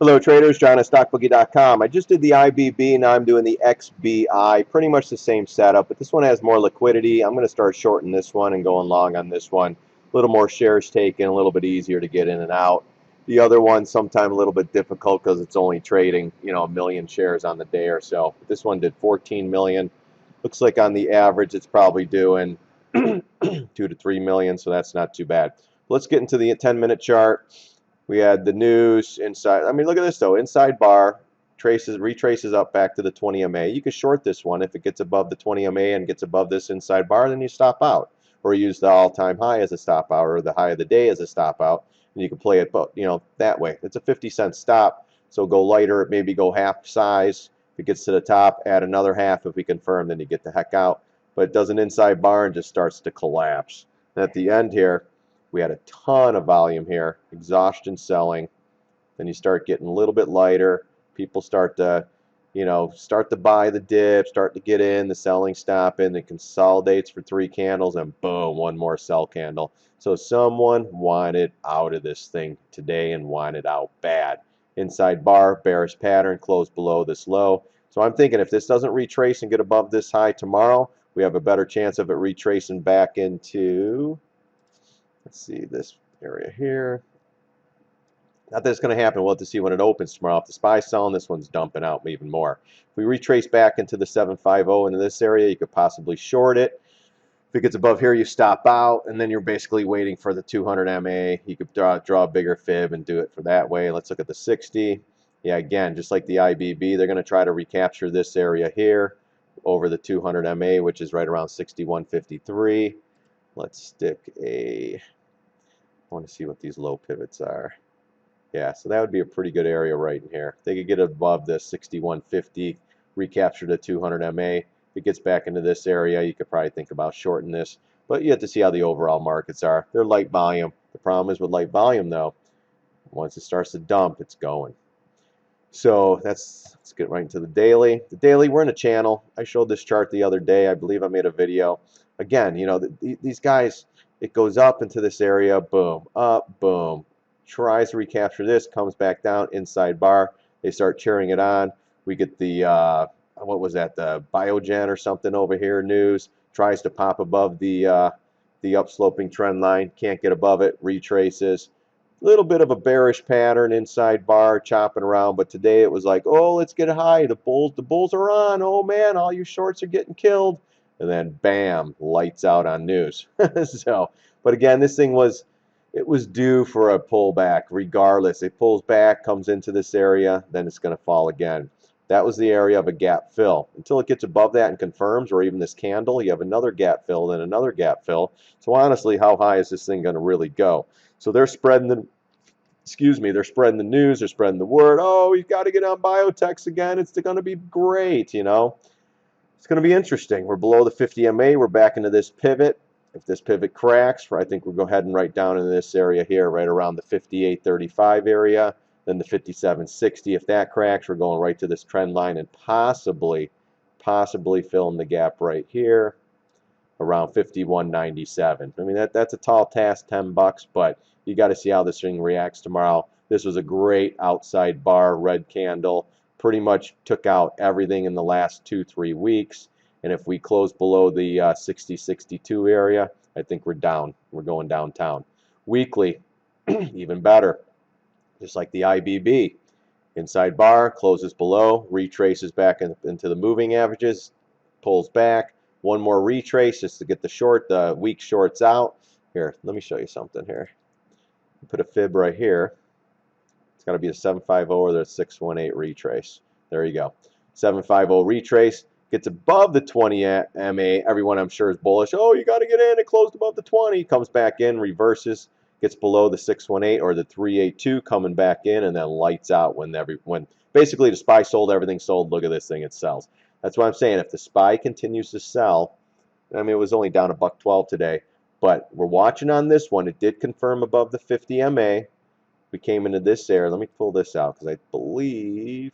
Hello traders, John at StockBookie.com. I just did the IBB, now I'm doing the XBI. Pretty much the same setup, but this one has more liquidity. I'm going to start shorting this one and going long on this one. A little more shares taken, a little bit easier to get in and out. The other one, sometimes a little bit difficult because it's only trading, a million shares on the day or so. But this one did 14 million. Looks like on the average it's probably doing 2 to 3 million, so that's not too bad. Let's get into the 10-minute chart. We had the news inside. I mean, look at this though. Inside bar retraces up back to the 20 MA. You could short this one if it gets above the 20 MA and gets above this inside bar, then you stop out, or use the all-time high as a stop out, or the high of the day as a stop out, and you can play it, that way. It's a 50-cent stop, so go lighter, maybe go half size. If it gets to the top, add another half. If we confirm, then you get the heck out. But it does an inside bar and just starts to collapse. And at the end here, we had a ton of volume here, exhaustion selling. Then you start getting a little bit lighter. People start to, buy the dip, start to get in, the selling stopping. It consolidates for 3 candles, and boom, one more sell candle. So someone wanted out of this thing today and wanted out bad. Inside bar, bearish pattern, closed below this low. So I'm thinking if this doesn't retrace and get above this high tomorrow, we have a better chance of it retracing back into, let's see, this area here. Not that it's going to happen. We'll have to see when it opens tomorrow. If the SPY's selling, this one's dumping out even more. If we retrace back into the 750 into this area, you could possibly short it. If it gets above here, you stop out, and then you're basically waiting for the 200 MA. You could draw a bigger fib and do it for that way. Let's look at the 60. Yeah, again, just like the IBB, they're going to try to recapture this area here over the 200 MA, which is right around 61.53. Let's stick I want to see what these low pivots are. Yeah, so that would be a pretty good area right in here. If they could get above this 61.50, recapture the 200 MA. If it gets back into this area, you could probably think about shorting this. But you have to see how the overall markets are. They're light volume. The problem is with light volume, though, once it starts to dump, it's going. So let's get right into the daily. The daily, we're in a channel. I showed this chart the other day. I believe I made a video. Again, these guys, it goes up into this area, boom, up, boom. Tries to recapture this, comes back down, inside bar. They start cheering it on. We get the, what was that, the Biogen or something over here, news. Tries to pop above the upsloping trend line. Can't get above it, retraces. Little bit of a bearish pattern, inside bar, chopping around. But today it was like, oh, let's get high. The bulls are on. Oh, man, all you shorts are getting killed. And then, bam, lights out on news. But again, this thing was, it was due for a pullback regardless. It pulls back, comes into this area, then it's going to fall again. That was the area of a gap fill. Until it gets above that and confirms, or even this candle, you have another gap fill, then another gap fill. So honestly, how high is this thing going to really go? So they're spreading the, they're spreading the news, they're spreading the word. Oh, you've got to get on biotechs again. It's going to be great, It's going to be interesting. We're below the 50 MA. We're back into this pivot. If this pivot cracks, I think we're heading right down into this area here, right around the 58.35 area, then the 57.60. If that cracks, we're going right to this trend line and possibly filling the gap right here around 51.97. I mean, that's a tall task, $10, but you got to see how this thing reacts tomorrow. This was a great outside bar, red candle, pretty much took out everything in the last 2-3 weeks. And if we close below the 60-62 area, I think we're down. We're going downtown. Weekly, even better. Just like the IBB. Inside bar, closes below, retraces back into the moving averages, pulls back. One more retrace just to get the weak shorts out. Here, let me show you something here. Put a fib right here. It's got to be a 750 or the 618 retrace. There you go. 750 retrace. Gets above the 20 MA. Everyone, I'm sure, is bullish. Oh, you got to get in. It closed above the 20. Comes back in, reverses, gets below the 618 or the 382, coming back in, and then lights out when basically the SPY sold, everything sold. Look at this thing, it sells. That's what I'm saying. If the SPY continues to sell, I mean, it was only down $1.12 today, but we're watching on this one. It did confirm above the 50 MA. We came into this area. Let me pull this out because I believe.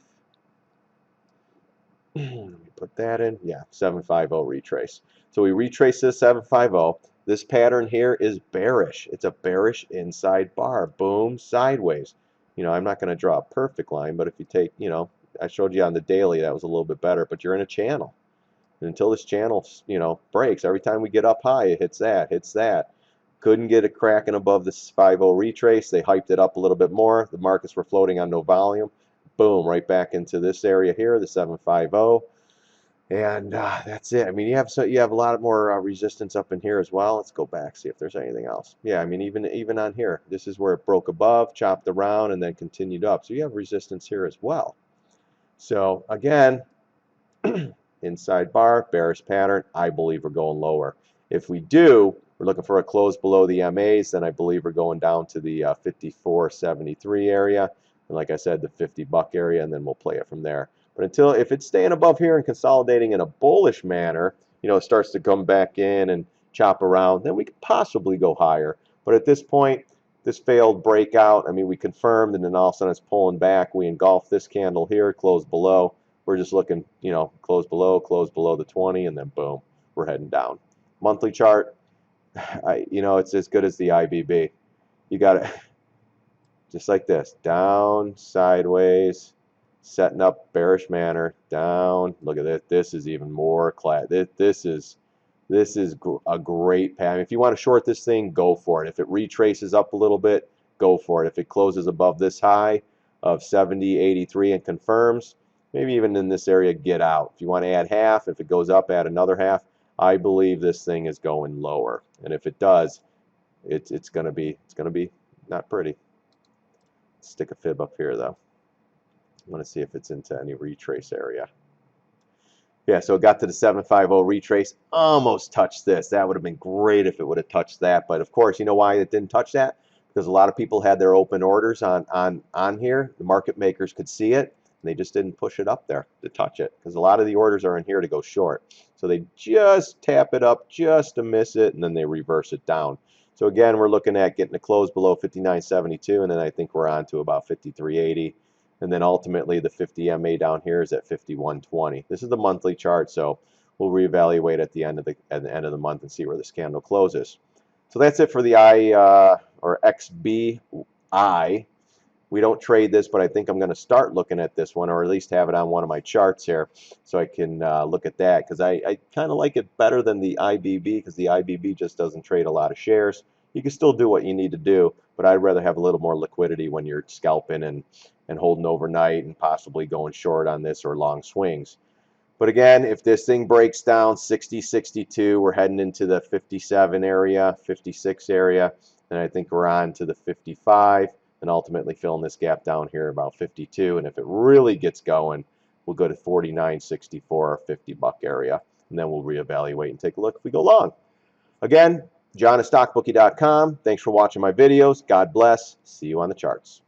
Let me put that in. Yeah, 750 retrace. So we retrace this 750. This pattern here is bearish. It's a bearish inside bar. Boom, sideways. You know, I'm not going to draw a perfect line, but if you take, you know, I showed you on the daily that was a little bit better, but you're in a channel. And until this channel, you know, breaks, every time we get up high, it hits that, hits that. Couldn't get it cracking above this 5-0 retrace. They hyped it up a little bit more. The markets were floating on no volume. Boom, right back into this area here, the 750. And that's it. I mean, you have a lot more resistance up in here as well. Let's go back, see if there's anything else. Yeah, I mean, even on here, this is where it broke above, chopped around, and then continued up. So you have resistance here as well. So again, inside bar, bearish pattern. I believe we're going lower. If we do, we're looking for a close below the MAs. Then I believe we're going down to the 54.73 area, and like I said, the 50 buck area, and then we'll play it from there. But if it's staying above here and consolidating in a bullish manner, you know, it starts to come back in and chop around, then we could possibly go higher. But at this point, this failed breakout, I mean, we confirmed, and then all of a sudden it's pulling back. We engulfed this candle here, closed below. We're just looking, you know, close below the 20, and then boom, we're heading down. Monthly chart, you know, it's as good as the IBB. You got it just like this, down, sideways, setting up bearish manner, down. Look at this. This is even more this is a great pattern. If you want to short this thing, go for it. If it retraces up a little bit, go for it. If it closes above this high of 70.83 and confirms, maybe even in this area, get out. If you want to add half, if it goes up, add another half. I believe this thing is going lower, and if it does, it's gonna be not pretty. Let's stick a fib up here though. I want to see if it's into any retrace area. Yeah, so it got to the 750 retrace, almost touched this. That would have been great if it would have touched that, but of course, you know why it didn't touch that? Because a lot of people had their open orders on here. The market makers could see it, and they just didn't push it up there to touch it, because a lot of the orders are in here to go short. So they just tap it up just to miss it, and then they reverse it down. So again, we're looking at getting a close below 59.72, and then I think we're on to about 53.80. And then ultimately the 50 MA down here is at 51.20. This is the monthly chart, so we'll reevaluate at the end of the month and see where this candle closes. So that's it for the XBI. We don't trade this, but I think I'm going to start looking at this one, or at least have it on one of my charts here, so I can look at that, because I kind of like it better than the IBB, because the IBB just doesn't trade a lot of shares. You can still do what you need to do, but I'd rather have a little more liquidity when you're scalping and holding overnight and possibly going short on this or long swings. But again, if this thing breaks down 60, 62, we're heading into the 57 area, 56 area, and I think we're on to the 55, and ultimately filling this gap down here about 52. And if it really gets going, we'll go to 49.64 or 50 buck area, and then we'll reevaluate and take a look if we go long. Again, John at StockBookie.com. Thanks for watching my videos. God bless. See you on the charts.